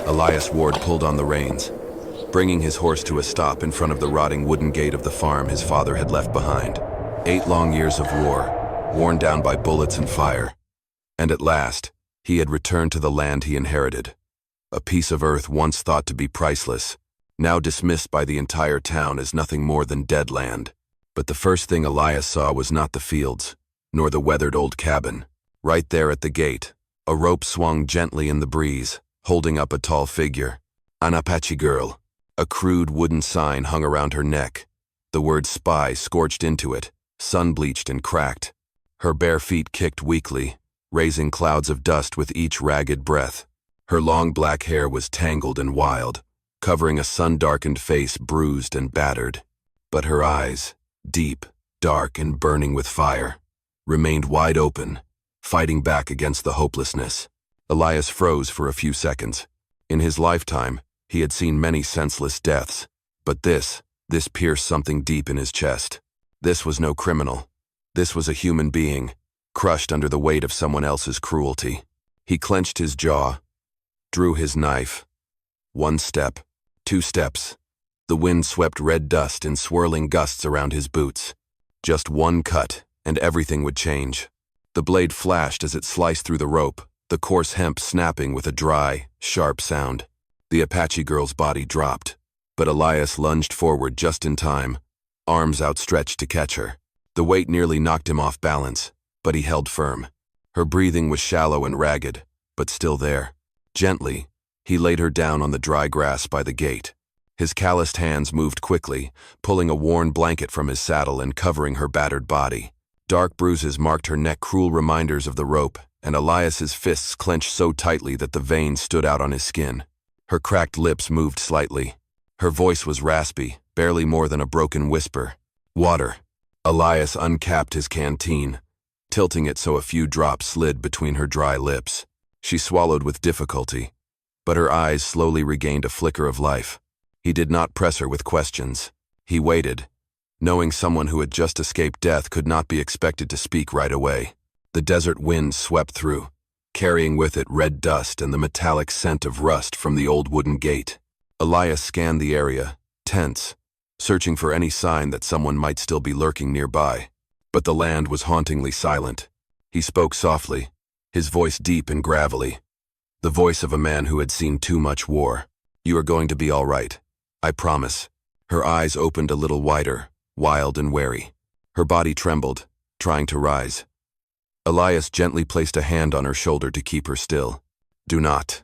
Elias Ward pulled on the reins, bringing his horse to a stop in front of the rotting wooden gate of the farm his father had left behind. 8 long years of war, worn down by bullets and fire. And at last, he had returned to the land he inherited. A piece of earth once thought to be priceless, now dismissed by the entire town as nothing more than dead land. But the first thing Elias saw was not the fields, nor the weathered old cabin. Right there at the gate, a rope swung gently in the breeze, holding up a tall figure. An Apache girl. A crude wooden sign hung around her neck, the word spy scorched into it, sun-bleached and cracked. Her bare feet kicked weakly, raising clouds of dust with each ragged breath. Her long black hair was tangled and wild, covering a sun-darkened face bruised and battered. But her eyes, deep, dark, and burning with fire, remained wide open, fighting back against the hopelessness. Elias froze for a few seconds. In his lifetime, he had seen many senseless deaths, but this pierced something deep in his chest. This was no criminal. This was a human being, crushed under the weight of someone else's cruelty. He clenched his jaw, drew his knife. 1 step, 2 steps. The wind swept red dust in swirling gusts around his boots. Just one cut, and everything would change. The blade flashed as it sliced through the rope, the coarse hemp snapping with a dry, sharp sound. The Apache girl's body dropped, but Elias lunged forward just in time, arms outstretched to catch her. The weight nearly knocked him off balance, but he held firm. Her breathing was shallow and ragged, but still there. Gently, he laid her down on the dry grass by the gate. His calloused hands moved quickly, pulling a worn blanket from his saddle and covering her battered body. Dark bruises marked her neck, cruel reminders of the rope, and Elias's fists clenched so tightly that the veins stood out on his skin. Her cracked lips moved slightly. Her voice was raspy, barely more than a broken whisper. Water. Elias uncapped his canteen, tilting it so a few drops slid between her dry lips. She swallowed with difficulty, but her eyes slowly regained a flicker of life. He did not press her with questions. He waited, knowing someone who had just escaped death could not be expected to speak right away. The desert wind swept through, carrying with it red dust and the metallic scent of rust from the old wooden gate. Elias scanned the area, tense, searching for any sign that someone might still be lurking nearby. But the land was hauntingly silent. He spoke softly, his voice deep and gravelly, the voice of a man who had seen too much war. You are going to be all right, I promise. Her eyes opened a little wider, wild and wary. Her body trembled, trying to rise. Elias gently placed a hand on her shoulder to keep her still. Do not.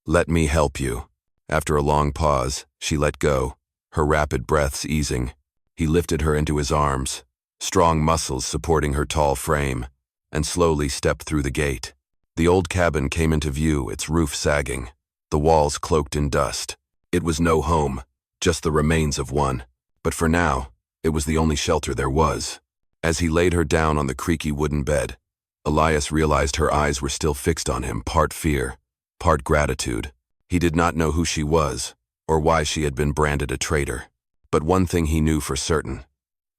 Let me help you. After a long pause, she let go, her rapid breaths easing. He lifted her into his arms, strong muscles supporting her tall frame, and slowly stepped through the gate. The old cabin came into view, its roof sagging, the walls cloaked in dust. It was no home, just the remains of one. But for now, it was the only shelter there was. As he laid her down on the creaky wooden bed, Elias realized her eyes were still fixed on him, part fear, part gratitude. He did not know who she was, or why she had been branded a traitor. But one thing he knew for certain.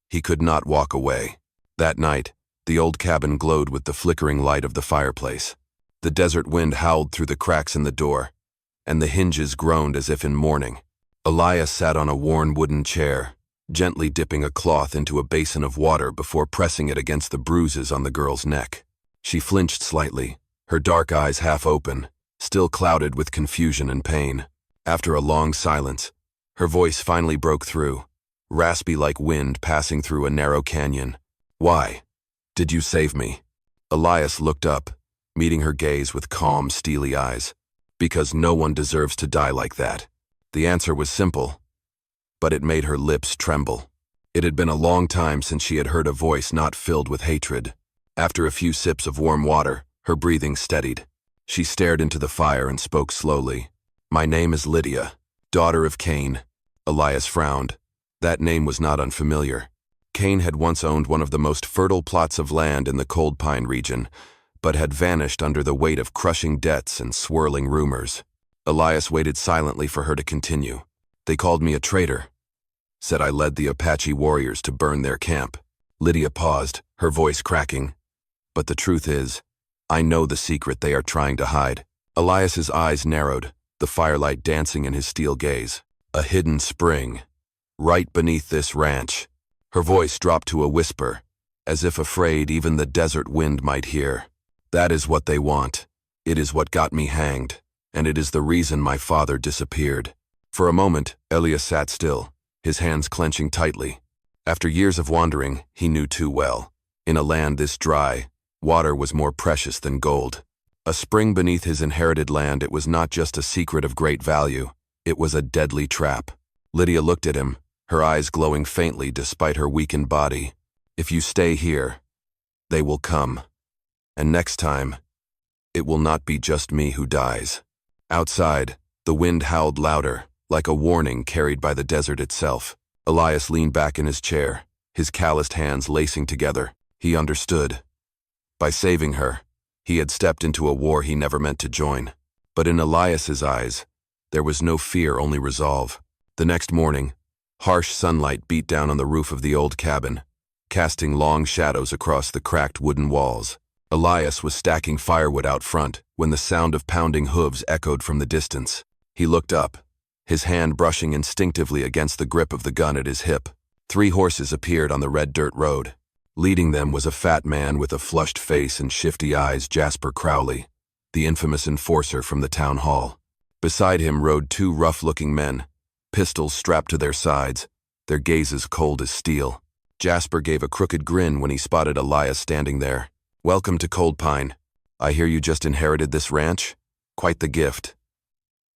He could not walk away. That night, the old cabin glowed with the flickering light of the fireplace. The desert wind howled through the cracks in the door, and the hinges groaned as if in mourning. Elias sat on a worn wooden chair, gently dipping a cloth into a basin of water before pressing it against the bruises on the girl's neck. She flinched slightly, her dark eyes half open, still clouded with confusion and pain. After a long silence, her voice finally broke through, raspy like wind passing through a narrow canyon. Why did you save me? Elias looked up, meeting her gaze with calm, steely eyes. Because no one deserves to die like that. The answer was simple, but it made her lips tremble. It had been a long time since she had heard a voice not filled with hatred. After a few sips of warm water, her breathing steadied. She stared into the fire and spoke slowly. My name is Lydia, daughter of Cain. Elias frowned. That name was not unfamiliar. Cain had once owned one of the most fertile plots of land in the Cold Pine region, but had vanished under the weight of crushing debts and swirling rumors. Elias waited silently for her to continue. They called me a traitor. Said I led the Apache warriors to burn their camp. Lydia paused, her voice cracking. But the truth is, I know the secret they are trying to hide. Elias's eyes narrowed, the firelight dancing in his steel gaze. A hidden spring, right beneath this ranch. Her voice dropped to a whisper, as if afraid even the desert wind might hear. That is what they want. It is what got me hanged, and it is the reason my father disappeared. For a moment, Elias sat still, his hands clenching tightly. After years of wandering, he knew too well. In a land this dry, water was more precious than gold. A spring beneath his inherited land, it was not just a secret of great value, it was a deadly trap. Lydia looked at him, her eyes glowing faintly despite her weakened body. If you stay here, they will come. And next time, it will not be just me who dies. Outside, the wind howled louder, like a warning carried by the desert itself. Elias leaned back in his chair, his calloused hands lacing together. He understood. By saving her, he had stepped into a war he never meant to join. But in Elias's eyes, there was no fear, only resolve. The next morning, harsh sunlight beat down on the roof of the old cabin, casting long shadows across the cracked wooden walls. Elias was stacking firewood out front when the sound of pounding hooves echoed from the distance. He looked up, his hand brushing instinctively against the grip of the gun at his hip. 3 horses appeared on the red dirt road. Leading them was a fat man with a flushed face and shifty eyes, Jasper Crowley, the infamous enforcer from the town hall. Beside him rode 2 rough-looking men, pistols strapped to their sides, their gazes cold as steel. Jasper gave a crooked grin when he spotted Elias standing there. "Welcome to Cold Pine. I hear you just inherited this ranch? Quite the gift."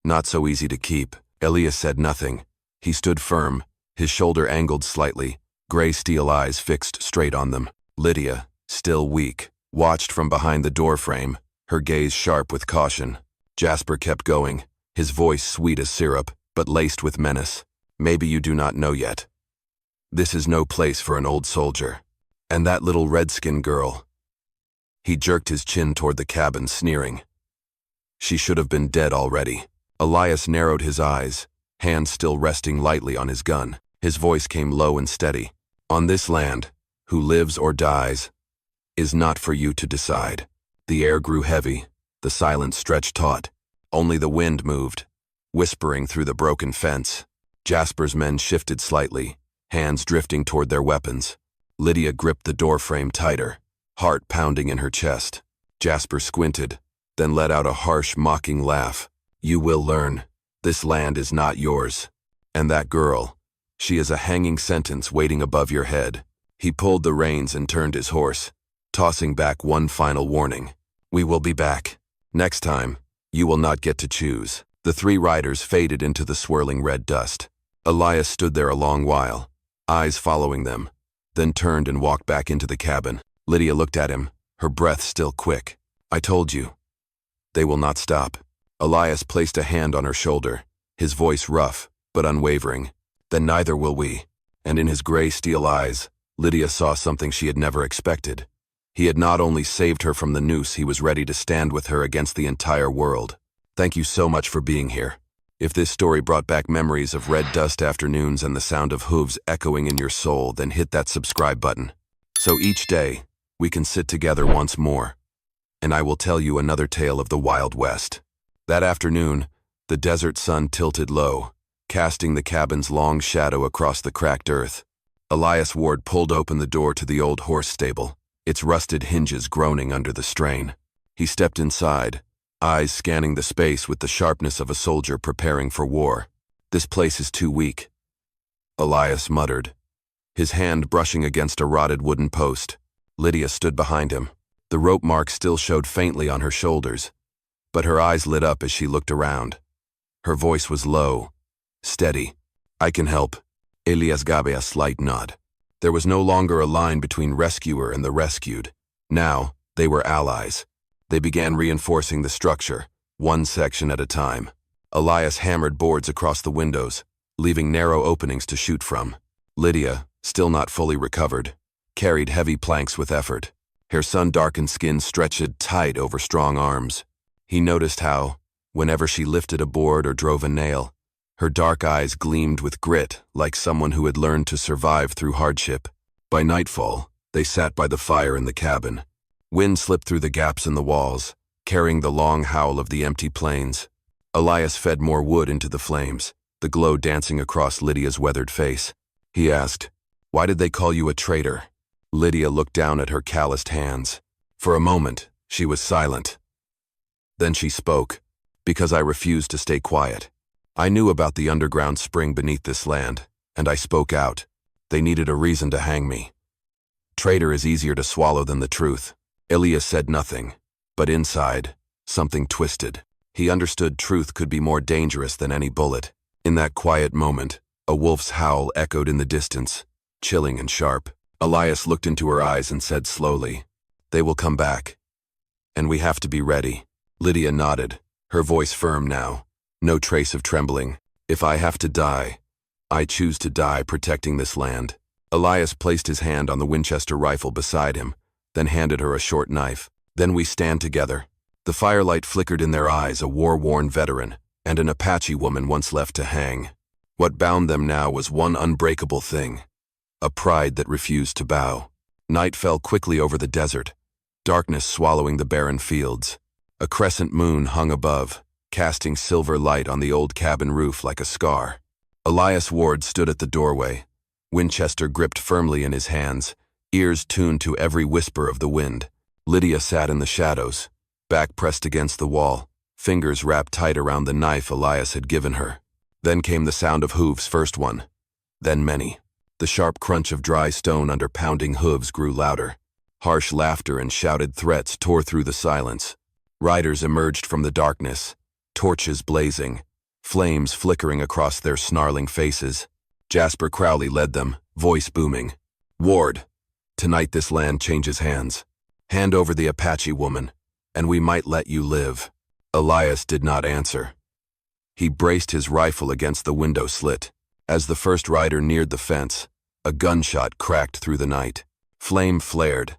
"Not so easy to keep." Elias said nothing. He stood firm, his shoulder angled slightly, gray steel eyes fixed straight on them. Lydia, still weak, watched from behind the doorframe, her gaze sharp with caution. Jasper kept going, his voice sweet as syrup, but laced with menace. "Maybe you do not know yet. This is no place for an old soldier. And that little redskin girl." He jerked his chin toward the cabin, sneering. "She should have been dead already." Elias narrowed his eyes, hands still resting lightly on his gun. His voice came low and steady. "On this land, who lives or dies, is not for you to decide." The air grew heavy, the silence stretched taut. Only the wind moved, whispering through the broken fence. Jasper's men shifted slightly, hands drifting toward their weapons. Lydia gripped the doorframe tighter, heart pounding in her chest. Jasper squinted, then let out a harsh, mocking laugh. "You will learn. This land is not yours. And that girl, she is a hanging sentence waiting above your head." He pulled the reins and turned his horse, tossing back one final warning. "We will be back. Next time, you will not get to choose." The 3 riders faded into the swirling red dust. Elias stood there a long while, eyes following them, then turned and walked back into the cabin. Lydia looked at him, her breath still quick. "I told you. They will not stop." Elias placed a hand on her shoulder, his voice rough, but unwavering. "Then neither will we." And in his gray steel eyes, Lydia saw something she had never expected. He had not only saved her from the noose, he was ready to stand with her against the entire world. "Thank you so much for being here." If this story brought back memories of red dust afternoons and the sound of hooves echoing in your soul, then hit that subscribe button. So each day, we can sit together once more, and I will tell you another tale of the Wild West. That afternoon, the desert sun tilted low, casting the cabin's long shadow across the cracked earth. Elias Ward pulled open the door to the old horse stable, its rusted hinges groaning under the strain. He stepped inside, eyes scanning the space with the sharpness of a soldier preparing for war. "This place is too weak," Elias muttered, his hand brushing against a rotted wooden post. Lydia stood behind him. The rope mark still showed faintly on her shoulders, but her eyes lit up as she looked around. Her voice was low, steady. "I can help." Elias gave a slight nod. There was no longer a line between rescuer and the rescued. Now, they were allies. They began reinforcing the structure, one section at a time. Elias hammered boards across the windows, leaving narrow openings to shoot from. Lydia, still not fully recovered, carried heavy planks with effort. Her sun-darkened skin stretched tight over strong arms. He noticed how, whenever she lifted a board or drove a nail, her dark eyes gleamed with grit, like someone who had learned to survive through hardship. By nightfall, they sat by the fire in the cabin. Wind slipped through the gaps in the walls, carrying the long howl of the empty plains. Elias fed more wood into the flames, the glow dancing across Lydia's weathered face. He asked, "Why did they call you a traitor?" Lydia looked down at her calloused hands. For a moment, she was silent. Then she spoke, "Because I refused to stay quiet. I knew about the underground spring beneath this land, and I spoke out. They needed a reason to hang me. Traitor is easier to swallow than the truth." Elias said nothing, but inside, something twisted. He understood truth could be more dangerous than any bullet. In that quiet moment, a wolf's howl echoed in the distance, chilling and sharp. Elias looked into her eyes and said slowly, "They will come back. And we have to be ready." Lydia nodded, her voice firm now, no trace of trembling. "If I have to die, I choose to die protecting this land." Elias placed his hand on the Winchester rifle beside him, then handed her a short knife. "Then we stand together." The firelight flickered in their eyes, a war-worn veteran, and an Apache woman once left to hang. What bound them now was one unbreakable thing, a pride that refused to bow. Night fell quickly over the desert, darkness swallowing the barren fields. A crescent moon hung above, casting silver light on the old cabin roof like a scar. Elias Ward stood at the doorway, Winchester gripped firmly in his hands, ears tuned to every whisper of the wind. Lydia sat in the shadows, back pressed against the wall, fingers wrapped tight around the knife Elias had given her. Then came the sound of hooves, first one, then many. The sharp crunch of dry stone under pounding hooves grew louder. Harsh laughter and shouted threats tore through the silence. Riders emerged from the darkness, torches blazing, flames flickering across their snarling faces. Jasper Crowley led them, voice booming. "Ward, tonight this land changes hands. Hand over the Apache woman, and we might let you live." Elias did not answer. He braced his rifle against the window slit. As the first rider neared the fence, a gunshot cracked through the night. Flame flared,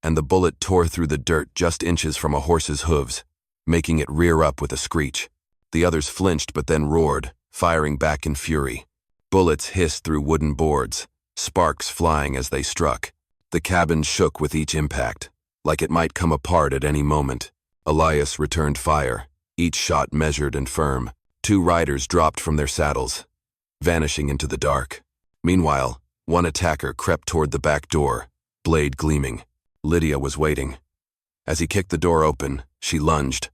and the bullet tore through the dirt just inches from a horse's hooves, making it rear up with a screech. The others flinched but then roared, firing back in fury. Bullets hissed through wooden boards, sparks flying as they struck. The cabin shook with each impact, like it might come apart at any moment. Elias returned fire, each shot measured and firm. 2 riders dropped from their saddles, vanishing into the dark. Meanwhile, one attacker crept toward the back door, blade gleaming. Lydia was waiting. As he kicked the door open, she lunged,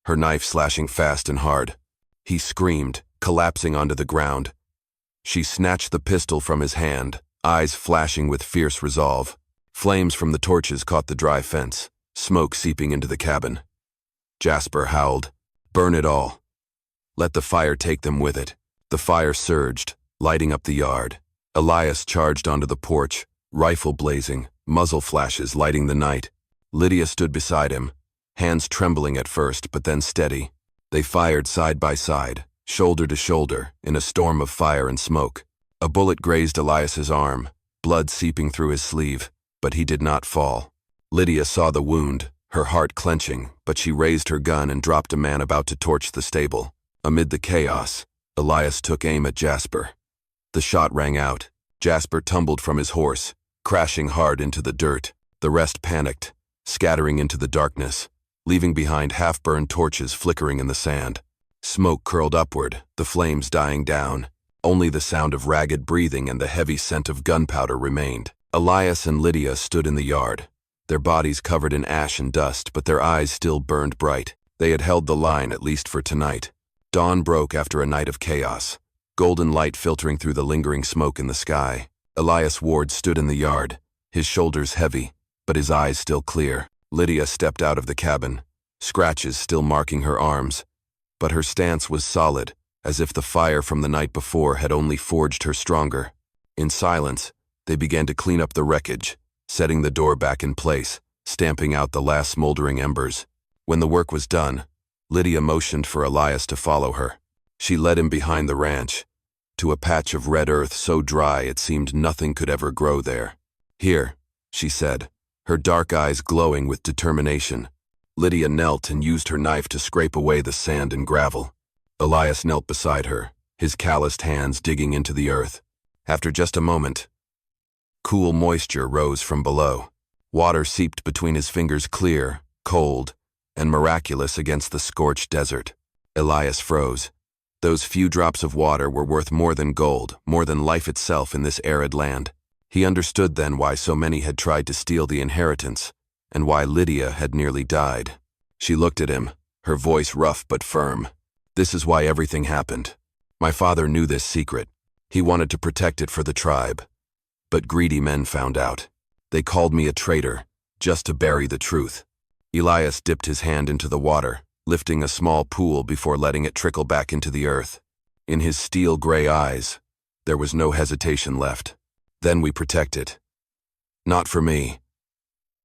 her knife slashing fast and hard. He screamed, collapsing onto the ground. She snatched the pistol from his hand, eyes flashing with fierce resolve. Flames from the torches caught the dry fence, smoke seeping into the cabin. Jasper howled, "Burn it all. Let the fire take them with it." The fire surged, lighting up the yard. Elias charged onto the porch, rifle blazing, muzzle flashes lighting the night. Lydia stood beside him, hands trembling at first but then steady. They fired side by side, shoulder to shoulder, in a storm of fire and smoke. A bullet grazed Elias's arm, blood seeping through his sleeve, but he did not fall. Lydia saw the wound, her heart clenching, but she raised her gun and dropped a man about to torch the stable. Amid the chaos, Elias took aim at Jasper. The shot rang out. Jasper tumbled from his horse, crashing hard into the dirt. The rest panicked, scattering into the darkness, leaving behind half-burned torches flickering in the sand. Smoke curled upward, the flames dying down. Only the sound of ragged breathing and the heavy scent of gunpowder remained. Elias and Lydia stood in the yard, their bodies covered in ash and dust, but their eyes still burned bright. They had held the line, at least for tonight. Dawn broke after a night of chaos, golden light filtering through the lingering smoke in the sky. Elias Ward stood in the yard, his shoulders heavy, but his eyes still clear. Lydia stepped out of the cabin, scratches still marking her arms, but her stance was solid, as if the fire from the night before had only forged her stronger. In silence, they began to clean up the wreckage, setting the door back in place, stamping out the last smoldering embers. When the work was done, Lydia motioned for Elias to follow her. She led him behind the ranch, to a patch of red earth so dry it seemed nothing could ever grow there. "Here," she said, her dark eyes glowing with determination. Lydia knelt and used her knife to scrape away the sand and gravel. Elias knelt beside her, his calloused hands digging into the earth. After just a moment, cool moisture rose from below. Water seeped between his fingers, clear, cold, and miraculous against the scorched desert. Elias froze. Those few drops of water were worth more than gold, more than life itself in this arid land. He understood then why so many had tried to steal the inheritance, and why Lydia had nearly died. She looked at him, her voice rough but firm. This is why everything happened. My father knew this secret. He wanted to protect it for the tribe. But greedy men found out. They called me a traitor, just to bury the truth. Elias dipped his hand into the water, lifting a small pool before letting it trickle back into the earth. In his steel-gray eyes, there was no hesitation left. Then we protect it. Not for me,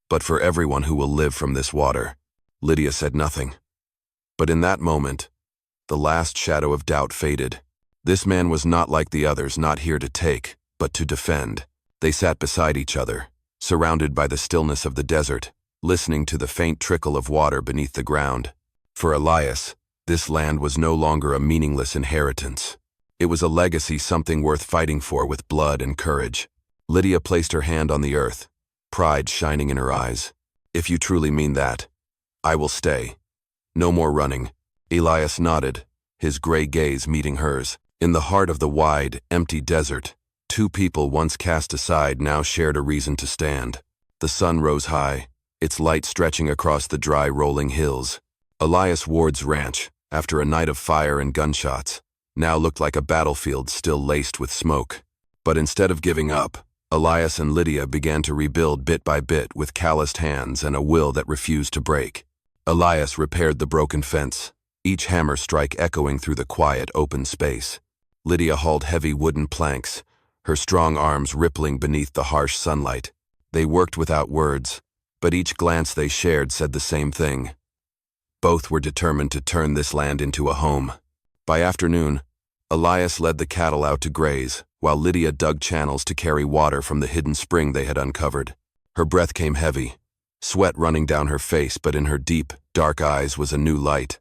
but for everyone who will live from this water. Lydia said nothing. But in that moment, the last shadow of doubt faded. This man was not like the others, not here to take, but to defend. They sat beside each other, surrounded by the stillness of the desert, listening to the faint trickle of water beneath the ground. For Elias, this land was no longer a meaningless inheritance. It was a legacy, something worth fighting for with blood and courage. Lydia placed her hand on the earth, pride shining in her eyes. If you truly mean that, I will stay. No more running. Elias nodded, his gray gaze meeting hers. In the heart of the wide, empty desert, two people once cast aside now shared a reason to stand. The sun rose high, its light stretching across the dry, rolling hills. Elias Ward's ranch, after a night of fire and gunshots, now looked like a battlefield still laced with smoke. But instead of giving up, Elias and Lydia began to rebuild bit by bit with calloused hands and a will that refused to break. Elias repaired the broken fence, each hammer strike echoing through the quiet, open space. Lydia hauled heavy wooden planks, her strong arms rippling beneath the harsh sunlight. They worked without words, but each glance they shared said the same thing. Both were determined to turn this land into a home. By afternoon, Elias led the cattle out to graze, while Lydia dug channels to carry water from the hidden spring they had uncovered. Her breath came heavy, sweat running down her face, but in her deep, dark eyes was a new light.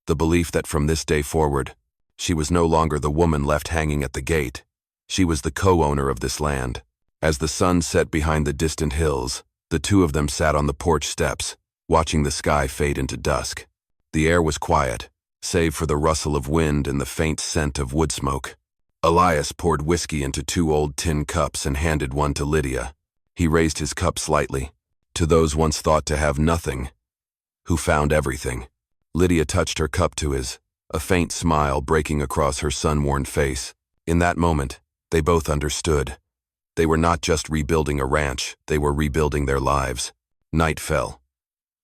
The belief that from this day forward, she was no longer the woman left hanging at the gate. She was the co-owner of this land. As the sun set behind the distant hills, the two of them sat on the porch steps, watching the sky fade into dusk. The air was quiet, save for the rustle of wind and the faint scent of wood smoke. Elias poured whiskey into 2 old tin cups and handed one to Lydia. He raised his cup slightly. To those once thought to have nothing, who found everything. Lydia touched her cup to his, a faint smile breaking across her sun-worn face. In that moment, they both understood. They were not just rebuilding a ranch, they were rebuilding their lives. Night fell.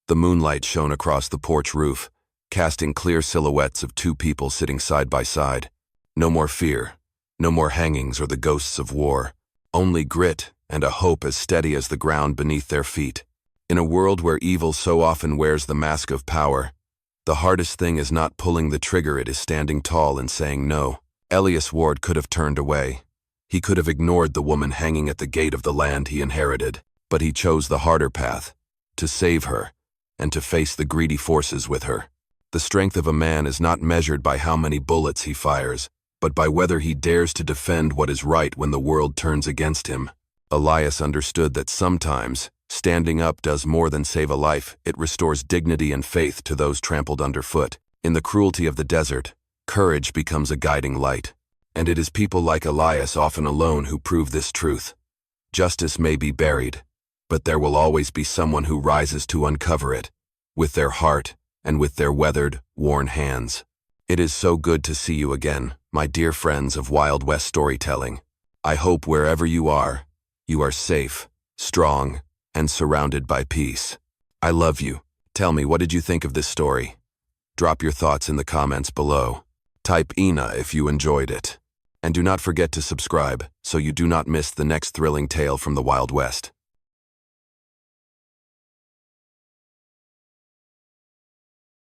The moonlight shone across the porch roof, casting clear silhouettes of 2 people sitting side by side. No more fear, no more hangings or the ghosts of war. Only grit and a hope as steady as the ground beneath their feet. In a world where evil so often wears the mask of power, the hardest thing is not pulling the trigger, it is standing tall and saying no. Elias Ward could have turned away. He could have ignored the woman hanging at the gate of the land he inherited, but he chose the harder path, to save her, and to face the greedy forces with her. The strength of a man is not measured by how many bullets he fires, but by whether he dares to defend what is right when the world turns against him. Elias understood that sometimes, standing up does more than save a life, it restores dignity and faith to those trampled underfoot. In the cruelty of the desert, courage becomes a guiding light. And it is people like Elias, often alone, who prove this truth. Justice may be buried, but there will always be someone who rises to uncover it, with their heart and with their weathered, worn hands. It is so good to see you again, my dear friends of Wild West storytelling. I hope wherever you are safe, strong, and surrounded by peace. I love you. Tell me, what did you think of this story? Drop your thoughts in the comments below. Type Ina if you enjoyed it. And do not forget to subscribe so you do not miss the next thrilling tale from the Wild West.